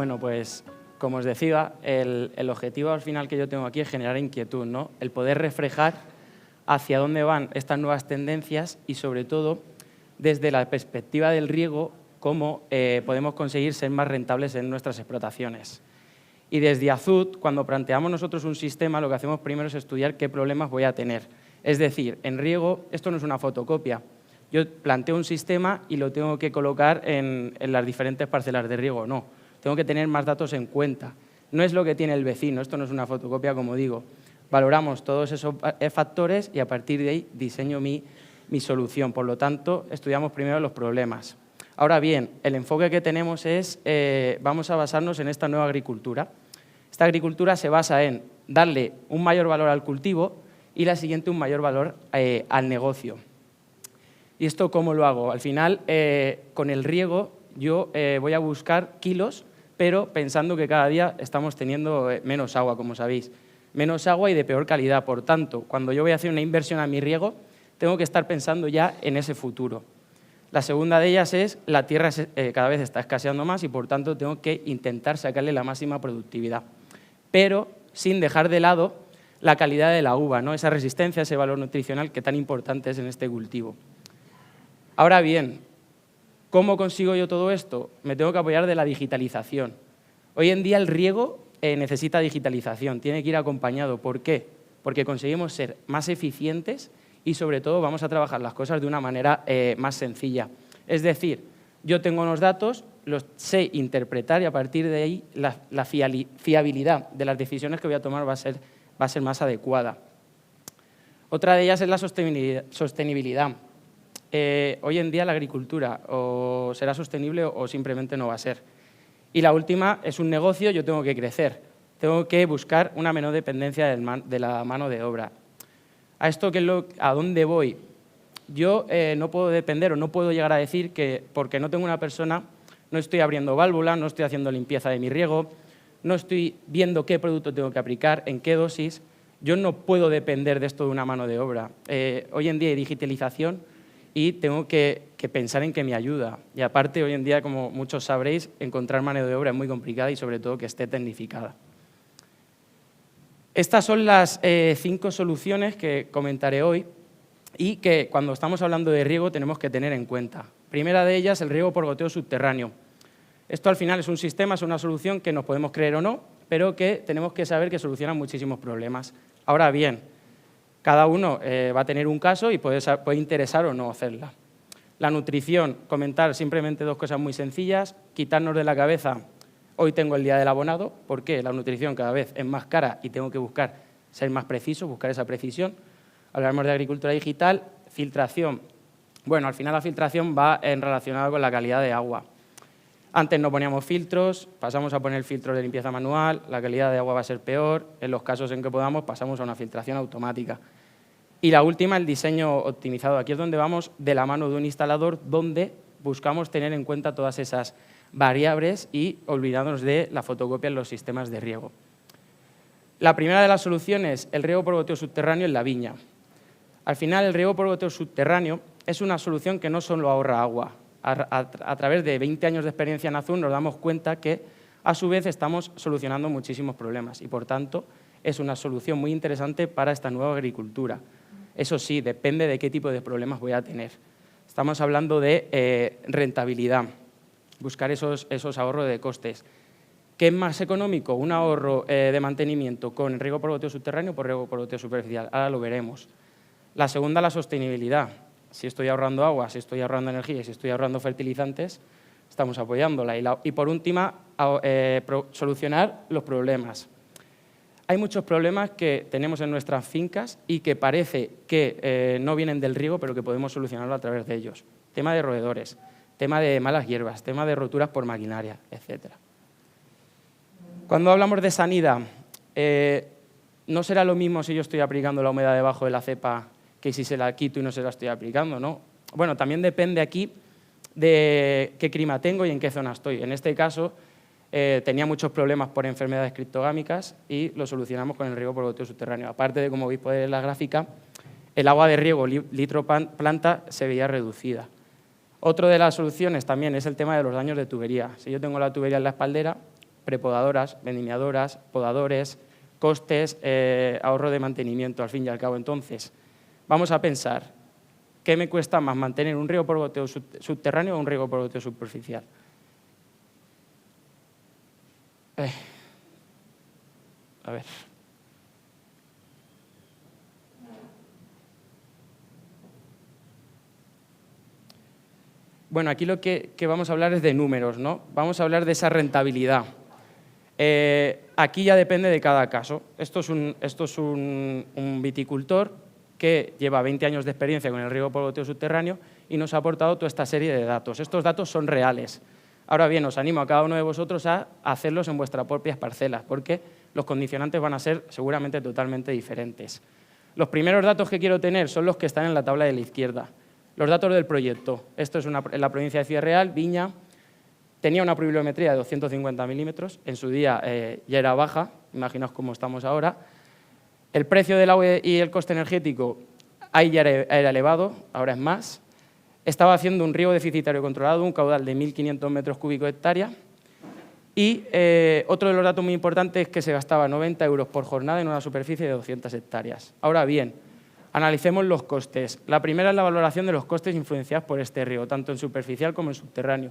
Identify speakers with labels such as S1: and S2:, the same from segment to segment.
S1: Bueno, pues como os decía, el objetivo al final que yo tengo aquí es generar inquietud, ¿no? El poder reflejar hacia dónde van estas nuevas tendencias y, sobre todo, desde la perspectiva del riego, cómo podemos conseguir ser más rentables en nuestras explotaciones. Y desde Azud, cuando planteamos nosotros un sistema, lo que hacemos primero es estudiar qué problemas voy a tener. Es decir, en riego, esto no es una fotocopia. Yo planteo un sistema y lo tengo que colocar en las diferentes parcelas de riego. No, tengo que tener más datos en cuenta. No es lo que tiene el vecino, esto no es una fotocopia, como digo. Valoramos todos esos factores y a partir de ahí diseño mi solución. Por lo tanto, estudiamos primero los problemas. Ahora bien, el enfoque que tenemos es, vamos a basarnos en esta nueva agricultura. Esta agricultura se basa en darle un mayor valor al cultivo y la siguiente un mayor valor al negocio. ¿Y esto cómo lo hago? Al final, con el riego, yo voy a buscar kilos, pero pensando que cada día estamos teniendo menos agua, como sabéis. Menos agua y de peor calidad. Por tanto, cuando yo voy a hacer una inversión a mi riego, tengo que estar pensando ya en ese futuro. La segunda de ellas es la tierra cada vez está escaseando más y, por tanto, tengo que intentar sacarle la máxima productividad. Pero sin dejar de lado la calidad de la uva, ¿no? Esa resistencia, ese valor nutricional que tan importante es en este cultivo. Ahora bien, ¿cómo consigo yo todo esto? Me tengo que apoyar de la digitalización. Hoy en día el riego necesita digitalización, tiene que ir acompañado. ¿Por qué? Porque conseguimos ser más eficientes y, sobre todo, vamos a trabajar las cosas de una manera más sencilla. Es decir, yo tengo unos datos, los sé interpretar y a partir de ahí la fiabilidad de las decisiones que voy a tomar va a ser más adecuada. Otra de ellas es la sostenibilidad. Hoy en día la agricultura o será sostenible o simplemente no va a ser. Y la última es un negocio, yo tengo que crecer, tengo que buscar una menor dependencia de la mano de obra. ¿A esto a dónde voy? Yo no puedo depender o no puedo llegar a decir que porque no tengo una persona, no estoy abriendo válvulas, no estoy haciendo limpieza de mi riego, no estoy viendo qué producto tengo que aplicar, en qué dosis. Yo no puedo depender de esto de una mano de obra. Hoy en día hay digitalización y tengo que pensar en que me ayuda. Y aparte, hoy en día, como muchos sabréis, encontrar mano de obra es muy complicada y, sobre todo, que esté tecnificada. Estas son las 5 soluciones que comentaré hoy y que, cuando estamos hablando de riego, tenemos que tener en cuenta. Primera de ellas, el riego por goteo subterráneo. Esto, al final, es un sistema, es una solución que nos podemos creer o no, pero que tenemos que saber que soluciona muchísimos problemas. Ahora bien, cada uno va a tener un caso y puede interesar o no hacerla. La nutrición, comentar simplemente 2 cosas muy sencillas, quitarnos de la cabeza, hoy tengo el día del abonado, porque la nutrición cada vez es más cara y tengo que buscar ser más preciso, buscar esa precisión. Hablaremos de agricultura digital, filtración. Bueno, al final la filtración va relacionada con la calidad de agua. Antes no poníamos filtros, pasamos a poner filtros de limpieza manual, la calidad de agua va a ser peor, en los casos en que podamos pasamos a una filtración automática. Y la última, el diseño optimizado. Aquí es donde vamos de la mano de un instalador, donde buscamos tener en cuenta todas esas variables y olvidarnos de la fotocopia en los sistemas de riego. La primera de las soluciones, el riego por goteo subterráneo en la viña. Al final, el riego por goteo subterráneo es una solución que no solo ahorra agua. A través de 20 años de experiencia en Azud nos damos cuenta que, a su vez, estamos solucionando muchísimos problemas y, por tanto, es una solución muy interesante para esta nueva agricultura. Eso sí, depende de qué tipo de problemas voy a tener. Estamos hablando de rentabilidad, buscar esos ahorros de costes. ¿Qué es más económico? ¿Un ahorro de mantenimiento con riego por goteo subterráneo o por riego por goteo superficial? Ahora lo veremos. La segunda, la sostenibilidad. Si estoy ahorrando agua, si estoy ahorrando energía y si estoy ahorrando fertilizantes, estamos apoyándola. Y por último, solucionar los problemas. Hay muchos problemas que tenemos en nuestras fincas y que parece que no vienen del riego, pero que podemos solucionarlo a través de ellos. Tema de roedores, tema de malas hierbas, tema de roturas por maquinaria, etc. Cuando hablamos de sanidad, no será lo mismo si yo estoy aplicando la humedad debajo de la cepa que si se la quito y no se la estoy aplicando, ¿no? Bueno, también depende aquí de qué clima tengo y en qué zona estoy. En este caso, tenía muchos problemas por enfermedades criptogámicas y lo solucionamos con el riego por goteo subterráneo. Aparte de, como veis en la gráfica, el agua de riego litro planta se veía reducida. Otra de las soluciones también es el tema de los daños de tubería. Si yo tengo la tubería en la espaldera, prepodadoras, vendimiadoras, podadores, costes, ahorro de mantenimiento, al fin y al cabo. Entonces, vamos a pensar, ¿qué me cuesta más mantener un riego por goteo subterráneo o un riego por goteo superficial? A ver. Bueno, aquí lo que vamos a hablar es de números, ¿no? Vamos a hablar de esa rentabilidad. Aquí ya depende de cada caso. Esto es un viticultor que lleva 20 años de experiencia con el riego por goteo subterráneo y nos ha aportado toda esta serie de datos. Estos datos son reales. Ahora bien, os animo a cada uno de vosotros a hacerlos en vuestras propias parcelas, porque los condicionantes van a ser seguramente totalmente diferentes. Los primeros datos que quiero tener son los que están en la tabla de la izquierda. Los datos del proyecto. Esto es en la provincia de Ciudad Real, Viña. Tenía una pluviometría de 250 milímetros. En su día ya era baja, imaginaos cómo estamos ahora. El precio del agua y el coste energético ahí ya era elevado, ahora es más. Estaba haciendo un riego deficitario controlado, un caudal de 1.500 metros cúbicos hectárea. Y otro de los datos muy importantes es que se gastaba 90 euros por jornada en una superficie de 200 hectáreas. Ahora bien, analicemos los costes. La primera es la valoración de los costes influenciados por este riego, tanto en superficial como en subterráneo.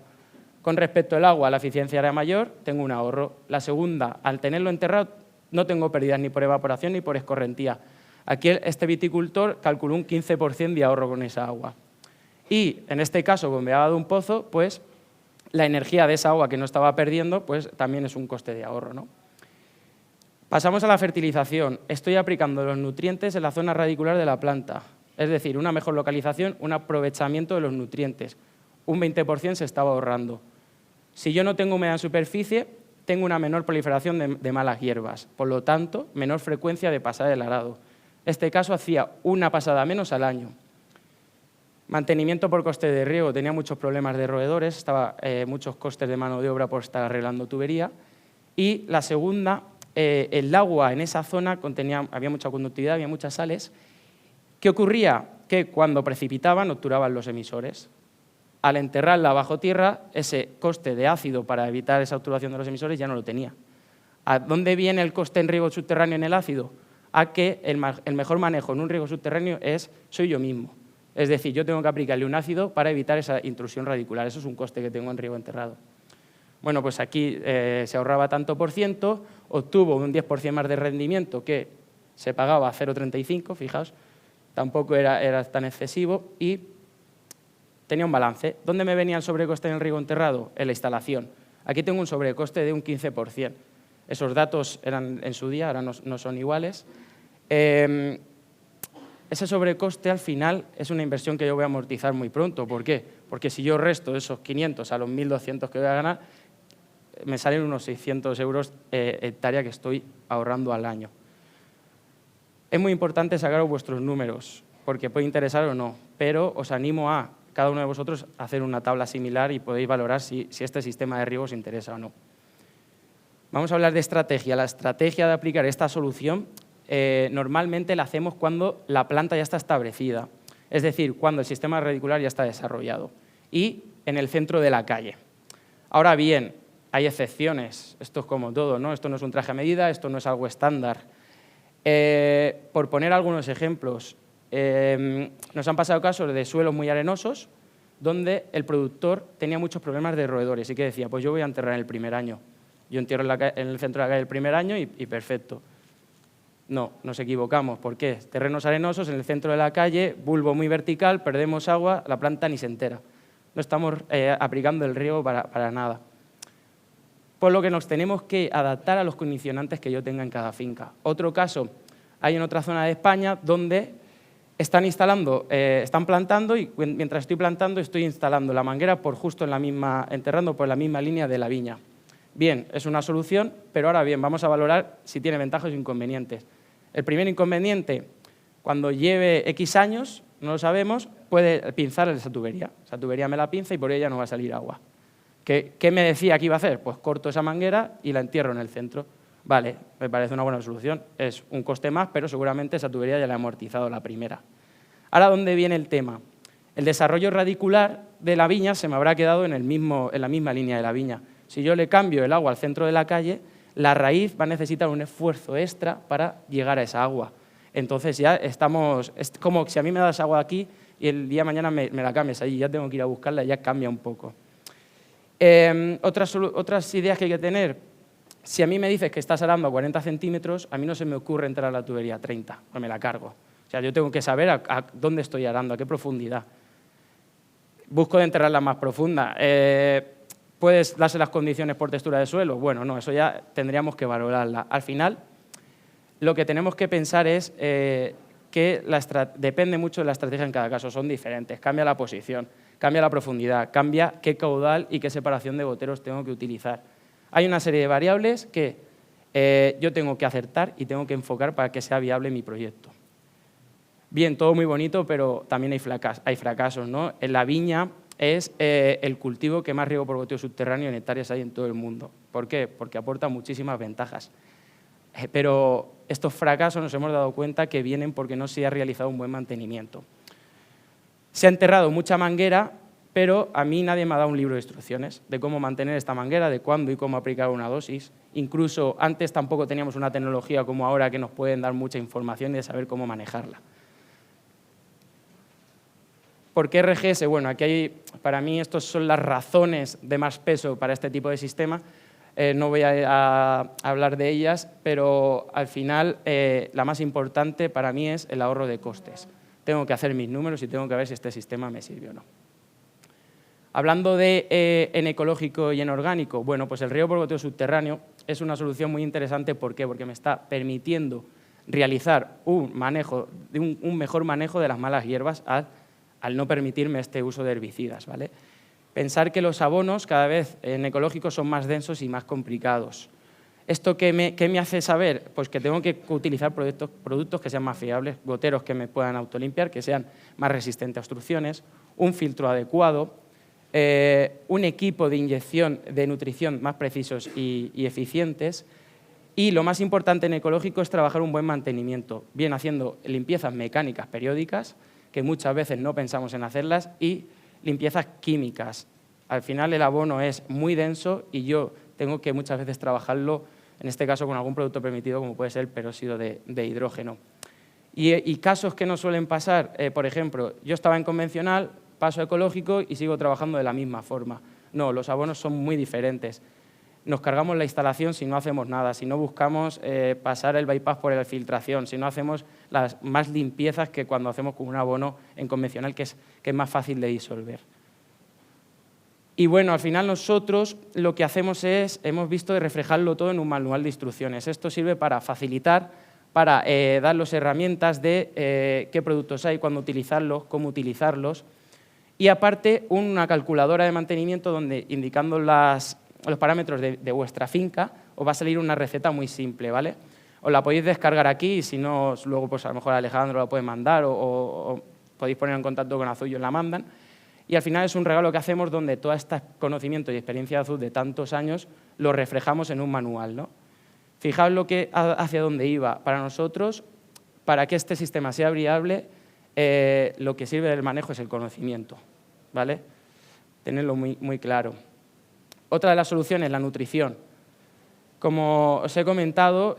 S1: Con respecto al agua, la eficiencia era mayor, tengo un ahorro. La segunda, al tenerlo enterrado, no tengo pérdidas ni por evaporación ni por escorrentía. Aquí este viticultor calculó un 15% de ahorro con esa agua. Y en este caso, bombeada de un pozo, pues la energía de esa agua que no estaba perdiendo, pues también es un coste de ahorro, ¿no? Pasamos a la fertilización. Estoy aplicando los nutrientes en la zona radicular de la planta, es decir, una mejor localización, un aprovechamiento de los nutrientes. Un 20% se estaba ahorrando. Si yo no tengo humedad en superficie, tengo una menor proliferación de malas hierbas, por lo tanto, menor frecuencia de pasada el arado. En este caso hacía una pasada menos al año. Mantenimiento por coste de riego, tenía muchos problemas de roedores, estaba muchos costes de mano de obra por estar arreglando tubería. Y la segunda, el agua en esa zona había mucha conductividad, había muchas sales. ¿Qué ocurría? Que cuando precipitaban, obturaban los emisores. Al enterrarla bajo tierra, ese coste de ácido para evitar esa obturación de los emisores ya no lo tenía. ¿A dónde viene el coste en riego subterráneo en el ácido? A que el mejor manejo en un riego subterráneo soy yo mismo. Es decir, yo tengo que aplicarle un ácido para evitar esa intrusión radicular. Eso es un coste que tengo en riego enterrado. Bueno, pues aquí se ahorraba tanto por ciento, obtuvo un 10% más de rendimiento que se pagaba a 0,35, fijaos, tampoco era tan excesivo y tenía un balance. ¿Dónde me venía el sobrecoste en el riego enterrado? En la instalación. Aquí tengo un sobrecoste de un 15%. Esos datos eran en su día, ahora no son iguales. Ese sobrecoste al final es una inversión que yo voy a amortizar muy pronto. ¿Por qué? Porque si yo resto esos 500 a los 1.200 que voy a ganar, me salen unos 600 euros hectárea que estoy ahorrando al año. Es muy importante sacaros vuestros números, porque puede interesar o no, pero os animo a cada uno de vosotros a hacer una tabla similar y podéis valorar si este sistema de riego os interesa o no. Vamos a hablar de estrategia. La estrategia de aplicar esta solución normalmente la hacemos cuando la planta ya está establecida, es decir, cuando el sistema radicular ya está desarrollado y en el centro de la calle. Ahora bien, hay excepciones, esto es como todo, ¿no? Esto no es un traje a medida, esto no es algo estándar. Por poner algunos ejemplos, nos han pasado casos de suelos muy arenosos donde el productor tenía muchos problemas de roedores y que decía, pues yo voy a enterrar en el primer año. Yo entierro en el centro de la calle el primer año y perfecto. No, nos equivocamos. ¿Por qué? Terrenos arenosos en el centro de la calle, bulbo muy vertical, perdemos agua, la planta ni se entera. No estamos aplicando el riego para nada. Por lo que nos tenemos que adaptar a los condicionantes que yo tenga en cada finca. Otro caso, hay en otra zona de España donde están plantando y mientras estoy plantando estoy instalando la manguera enterrando por la misma línea de la viña. Bien, es una solución, pero ahora bien, vamos a valorar si tiene ventajas o inconvenientes. El primer inconveniente, cuando lleve X años, no lo sabemos, puede pinzar esa tubería. Esa tubería me la pinza y por ella no va a salir agua. ¿Qué me decía que iba a hacer? Pues corto esa manguera y la entierro en el centro. Vale, me parece una buena solución. Es un coste más, pero seguramente esa tubería ya la he amortizado la primera. Ahora, ¿dónde viene el tema? El desarrollo radicular de la viña se me habrá quedado en la misma línea de la viña. Si yo le cambio el agua al centro de la calle, la raíz va a necesitar un esfuerzo extra para llegar a esa agua. Entonces ya estamos, es como si a mí me das agua aquí y el día de mañana me la cambias allí, ya tengo que ir a buscarla y ya cambia un poco. Otras ideas que hay que tener, si a mí me dices que estás arando a 40 centímetros, a mí no se me ocurre entrar a la tubería a 30, pues me la cargo. O sea, yo tengo que saber a dónde estoy arando, a qué profundidad. Busco de enterrarla más profunda. ¿Puedes darse las condiciones por textura de suelo? Bueno, no, eso ya tendríamos que valorarla. Al final, lo que tenemos que pensar es que depende mucho de la estrategia en cada caso, son diferentes. Cambia la posición, cambia la profundidad, cambia qué caudal y qué separación de goteros tengo que utilizar. Hay una serie de variables que yo tengo que acertar y tengo que enfocar para que sea viable mi proyecto. Bien, todo muy bonito, pero también hay fracasos, ¿no? En la viña es el cultivo que más riego por goteo subterráneo en hectáreas hay en todo el mundo. ¿Por qué? Porque aporta muchísimas ventajas. Pero estos fracasos nos hemos dado cuenta que vienen porque no se ha realizado un buen mantenimiento. Se ha enterrado mucha manguera, pero a mí nadie me ha dado un libro de instrucciones de cómo mantener esta manguera, de cuándo y cómo aplicar una dosis. Incluso antes tampoco teníamos una tecnología como ahora que nos pueden dar mucha información y de saber cómo manejarla. ¿Por qué RGS? Bueno, aquí para mí estas son las razones de más peso para este tipo de sistema. No voy a hablar de ellas, pero al final la más importante para mí es el ahorro de costes. Tengo que hacer mis números y tengo que ver si este sistema me sirve o no. Hablando de en ecológico y en orgánico, bueno, pues el riego por goteo subterráneo es una solución muy interesante. ¿Por qué? Porque me está permitiendo realizar un mejor manejo de las malas hierbas al no permitirme este uso de herbicidas, ¿vale? Pensar que los abonos cada vez en ecológico son más densos y más complicados. ¿Esto qué me hace saber? Pues que tengo que utilizar productos que sean más fiables, goteros que me puedan autolimpiar, que sean más resistentes a obstrucciones, un filtro adecuado, un equipo de inyección de nutrición más precisos y eficientes. Y lo más importante en ecológico es trabajar un buen mantenimiento, bien haciendo limpiezas mecánicas periódicas, que muchas veces no pensamos en hacerlas, y limpiezas químicas. Al final el abono es muy denso y yo tengo que muchas veces trabajarlo, en este caso con algún producto permitido como puede ser el peróxido de hidrógeno. Y casos que no suelen pasar, por ejemplo, yo estaba en convencional, paso a ecológico y sigo trabajando de la misma forma. No, los abonos son muy diferentes. Nos cargamos la instalación si no hacemos nada, si no buscamos pasar el bypass por la filtración, si no hacemos las más limpiezas que cuando hacemos con un abono en convencional, que es más fácil de disolver. Y bueno, al final nosotros lo que hacemos hemos visto de reflejarlo todo en un manual de instrucciones. Esto sirve para facilitar, para darles herramientas de qué productos hay, cuándo utilizarlos, cómo utilizarlos. Y aparte, una calculadora de mantenimiento donde, indicando los parámetros de vuestra finca, os va a salir una receta muy simple, ¿vale? Os la podéis descargar aquí y si no, luego pues a lo mejor Alejandro la puede mandar o podéis poner en contacto con Azul y os la mandan. Y al final es un regalo que hacemos donde todo este conocimiento y experiencia de Azul de tantos años lo reflejamos en un manual, ¿no? Fijaos hacia dónde iba. Para nosotros, para que este sistema sea viable, lo que sirve del manejo es el conocimiento, ¿vale? Tenerlo muy, muy claro. Otra de las soluciones es la nutrición. Como os he comentado,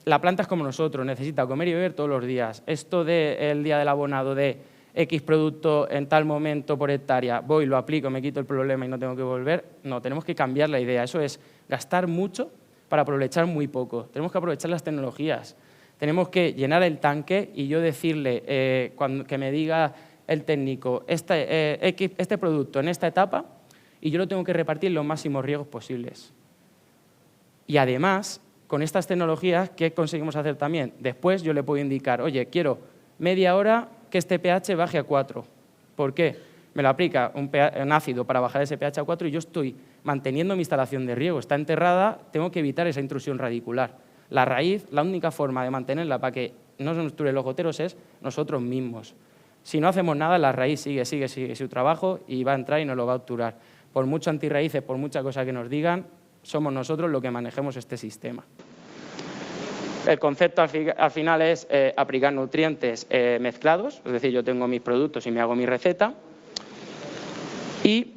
S1: la planta es como nosotros, necesita comer y beber todos los días. Esto del día del abonado de X producto en tal momento por hectárea, voy, lo aplico, me quito el problema y no tengo que volver. No, tenemos que cambiar la idea. Eso es gastar mucho para aprovechar muy poco. Tenemos que aprovechar las tecnologías. Tenemos que llenar el tanque y yo decirle, que me diga el técnico, este producto en esta etapa, y yo lo tengo que repartir en los máximos riegos posibles. Y además, con estas tecnologías, ¿qué conseguimos hacer también? Después yo le puedo indicar, oye, quiero media hora que este pH baje a 4. ¿Por qué? Me lo aplica un ácido para bajar ese pH a 4 y yo estoy manteniendo mi instalación de riego. Está enterrada, tengo que evitar esa intrusión radicular. La raíz, la única forma de mantenerla para que no se nos obstruyan los goteros es nosotros mismos. Si no hacemos nada, la raíz sigue su trabajo y va a entrar y nos lo va a obturar. Por mucho antirraíces, por mucha cosa que nos digan, somos nosotros los que manejemos este sistema. El concepto al final es aplicar nutrientes mezclados, es decir, yo tengo mis productos y me hago mi receta. Y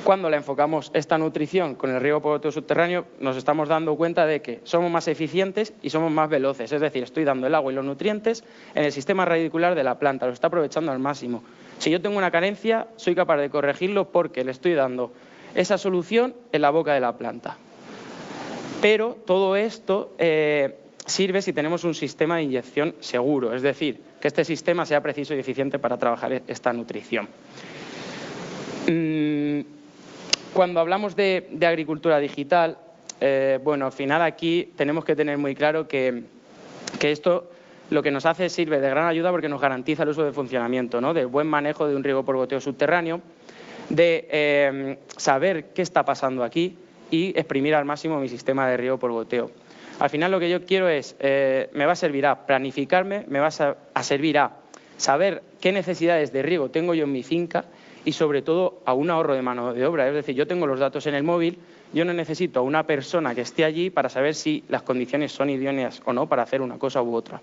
S1: Cuando la enfocamos esta nutrición con el riego por goteo subterráneo, nos estamos dando cuenta de que somos más eficientes y somos más veloces. Es decir, estoy dando el agua y los nutrientes en el sistema radicular de la planta, lo está aprovechando al máximo. Si yo tengo una carencia, soy capaz de corregirlo porque le estoy dando esa solución en la boca de la planta. Pero todo esto sirve si tenemos un sistema de inyección seguro, es decir, que este sistema sea preciso y eficiente para trabajar esta nutrición. Cuando hablamos de agricultura digital, bueno, al final aquí tenemos que tener muy claro que esto lo que nos hace sirve de gran ayuda porque nos garantiza el uso de funcionamiento, ¿no? Del buen manejo de un riego por goteo subterráneo, de saber qué está pasando aquí y exprimir al máximo mi sistema de riego por goteo. Al final lo que yo quiero es, me va a servir a planificarme, me va a servir a saber qué necesidades de riego tengo yo en mi finca y sobre todo a un ahorro de mano de obra. Es decir, yo tengo los datos en el móvil, yo no necesito a una persona que esté allí para saber si las condiciones son idóneas o no para hacer una cosa u otra.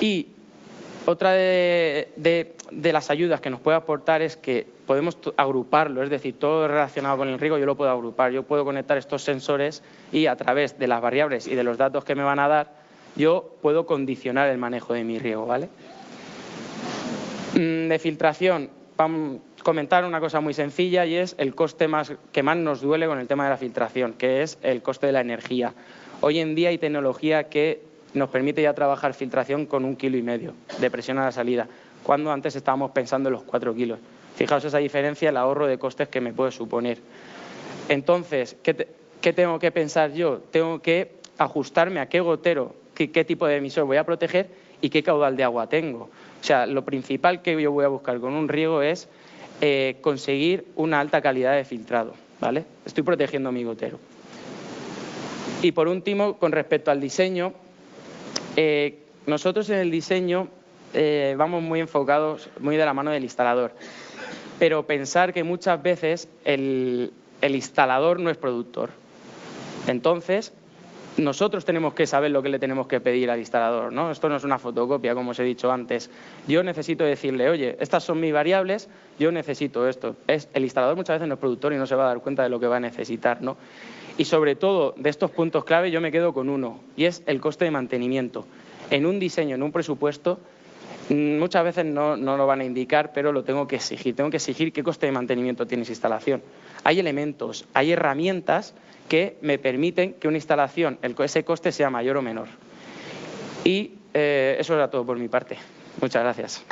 S1: Y otra de las ayudas que nos puede aportar es que podemos agruparlo, es decir, todo relacionado con el riego yo lo puedo agrupar, yo puedo conectar estos sensores y a través de las variables y de los datos que me van a dar, yo puedo condicionar el manejo de mi riego, ¿vale? De filtración, vamos a comentar una cosa muy sencilla y es el coste que más nos duele con el tema de la filtración, que es el coste de la energía. Hoy en día hay tecnología que nos permite ya trabajar filtración con 1,5 kilos de presión a la salida, cuando antes estábamos pensando en los 4 kilos. Fijaos esa diferencia, el ahorro de costes que me puede suponer. Entonces, ¿qué tengo que pensar yo? Tengo que ajustarme a qué gotero, qué tipo de emisor voy a proteger y qué caudal de agua tengo. O sea, lo principal que yo voy a buscar con un riego es conseguir una alta calidad de filtrado, ¿vale? Estoy protegiendo mi gotero. Y por último, con respecto al diseño, nosotros en el diseño vamos muy enfocados, muy de la mano del instalador, pero pensar que muchas veces el instalador no es productor. Entonces, nosotros tenemos que saber lo que le tenemos que pedir al instalador, ¿no? Esto no es una fotocopia, como os he dicho antes. Yo necesito decirle, oye, estas son mis variables, yo necesito esto. El instalador muchas veces no es productor y no se va a dar cuenta de lo que va a necesitar, ¿no? Y sobre todo, de estos puntos clave yo me quedo con uno, y es el coste de mantenimiento. En un diseño, en un presupuesto, muchas veces no lo van a indicar, pero lo tengo que exigir. Tengo que exigir qué coste de mantenimiento tiene esa instalación. Hay elementos, hay herramientas que me permiten que una instalación, ese coste sea mayor o menor. Y eso era todo por mi parte. Muchas gracias.